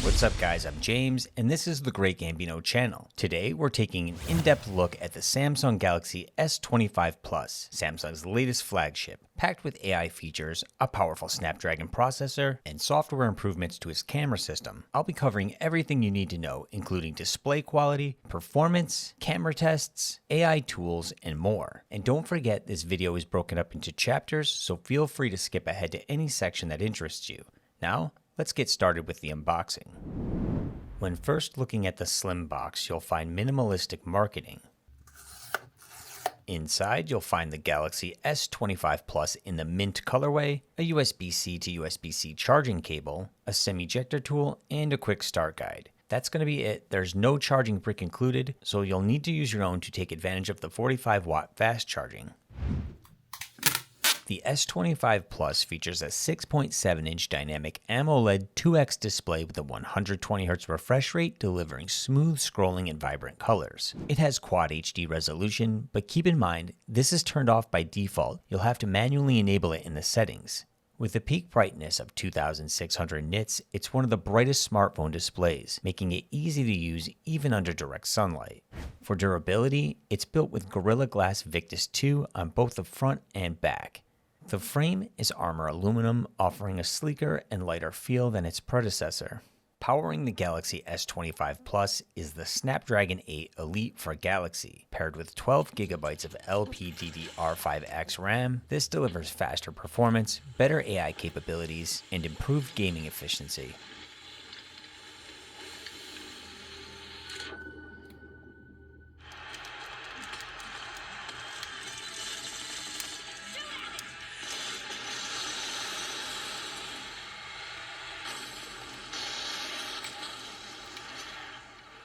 What's up guys, I'm James, and this is the Great Gambino channel. Today we're taking an in-depth look at the Samsung Galaxy S25 Plus, Samsung's latest flagship, packed with AI features, a powerful Snapdragon processor, and software improvements to its camera system. I'll be covering everything you need to know, including display quality, performance, camera tests, AI tools, and more. And don't forget this video is broken up into chapters, so feel free to skip ahead to any section that interests you. Now, let's get started with the unboxing. When first looking at the slim box, you'll find minimalistic marketing. Inside, you'll find the Galaxy S25 Plus in the mint colorway, a USB-C to USB-C charging cable, a SIM-ejector tool, and a quick start guide. That's going to be it. There's no charging brick included, so you'll need to use your own to take advantage of the 45-watt fast charging. The S25 Plus features a 6.7-inch dynamic AMOLED 2X display with a 120Hz refresh rate, delivering smooth scrolling and vibrant colors. It has Quad HD resolution, but keep in mind, this is turned off by default. You'll have to manually enable it in the settings. With a peak brightness of 2600 nits, it's one of the brightest smartphone displays, making it easy to use even under direct sunlight. For durability, it's built with Gorilla Glass Victus 2 on both the front and back. The frame is armor aluminum, offering a sleeker and lighter feel than its predecessor. Powering the Galaxy S25 Plus is the Snapdragon 8 Elite for Galaxy, paired with 12GB of LPDDR5X RAM. This delivers faster performance, better AI capabilities, and improved gaming efficiency.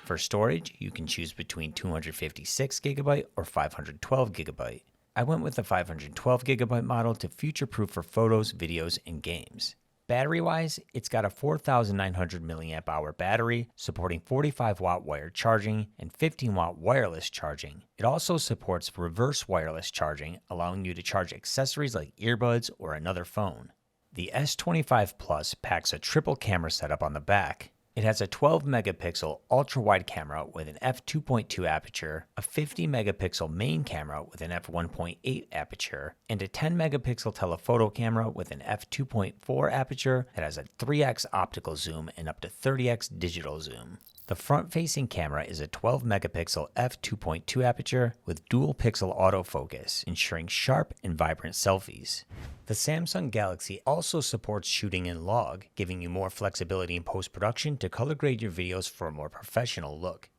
For storage, you can choose between 256GB or 512GB. I went with the 512GB model to future-proof for photos, videos, and games. Battery-wise, it's got a 4,900 mAh battery, supporting 45-watt wired charging and 15-watt wireless charging. It also supports reverse wireless charging, allowing you to charge accessories like earbuds or another phone. The S25 Plus packs a triple camera setup on the back. It has a 12-megapixel ultra-wide camera with an f2.2 aperture, a 50-megapixel main camera with an f1.8 aperture, and a 10-megapixel telephoto camera with an f2.4 aperture that has a 3x optical zoom and up to 30x digital zoom. The front-facing camera is a 12-megapixel f2.2 aperture with dual-pixel autofocus, ensuring sharp and vibrant selfies. The Samsung Galaxy also supports shooting in log, giving you more flexibility in post-production to color grade your videos for a more professional look.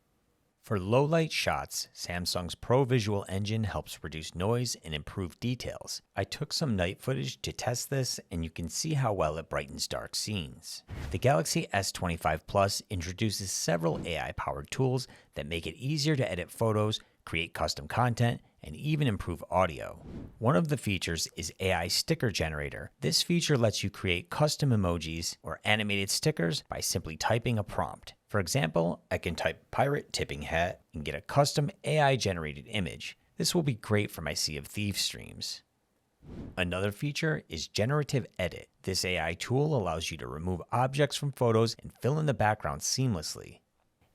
For low-light shots, Samsung's Pro Visual Engine helps reduce noise and improve details. I took some night footage to test this, and you can see how well it brightens dark scenes. The Galaxy S25 Plus introduces several AI-powered tools that make it easier to edit photos, create custom content, and even improve audio. One of the features is AI Sticker Generator. This feature lets you create custom emojis or animated stickers by simply typing a prompt. For example, I can type pirate tipping hat and get a custom AI-generated image. This will be great for my Sea of Thieves streams. Another feature is Generative Edit. This AI tool allows you to remove objects from photos and fill in the background seamlessly.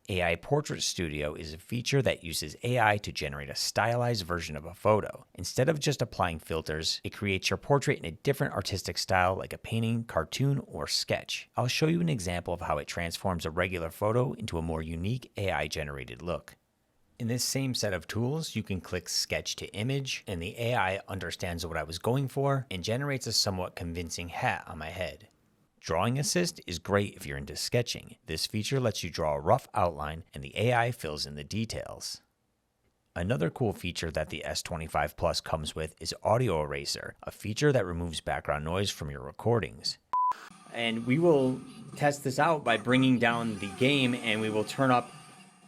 AI Portrait Studio is a feature that uses AI to generate a stylized version of a photo. Instead of just applying filters, it creates your portrait in a different artistic style like a painting, cartoon, or sketch. I'll show you an example of how it transforms a regular photo into a more unique AI-generated look. In this same set of tools, you can click Sketch to Image, and the AI understands what I was going for and generates a somewhat convincing hat on my head. Drawing Assist is great if you're into sketching. This feature lets you draw a rough outline and the AI fills in the details. Another cool feature that the S25 Plus comes with is Audio Eraser, a feature that removes background noise from your recordings. And we will test this out by bringing down the game, and we will turn up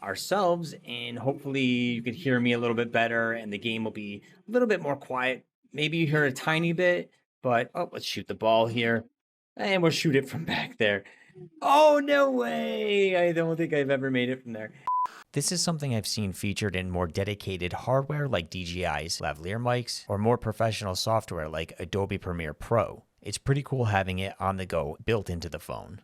ourselves, and hopefully you could hear me a little bit better and the game will be a little bit more quiet. Maybe you hear a tiny bit, but let's shoot the ball here. And we'll shoot it from back there. Oh, no way. I don't think I've ever made it from there. This is something I've seen featured in more dedicated hardware like DJI's lavalier mics or more professional software like Adobe Premiere Pro. It's pretty cool having it on the go built into the phone.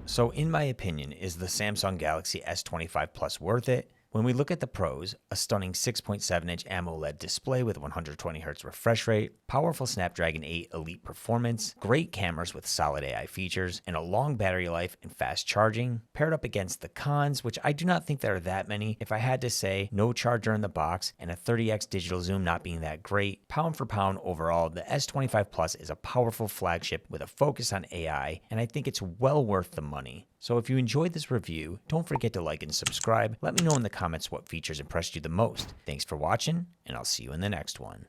So in my opinion, is the Samsung Galaxy S25 Plus worth it? When we look at the pros, a stunning 6.7-inch AMOLED display with 120Hz refresh rate, powerful Snapdragon 8 Elite performance, great cameras with solid AI features, and a long battery life and fast charging, paired up against the cons, which I do not think there are that many. If I had to say, no charger in the box and a 30x digital zoom not being that great, pound for pound overall, the S25 Plus is a powerful flagship with a focus on AI, and I think it's well worth the money. So if you enjoyed this review, don't forget to like and subscribe. Let me know in the comments what features impressed you the most. Thanks for watching, and I'll see you in the next one.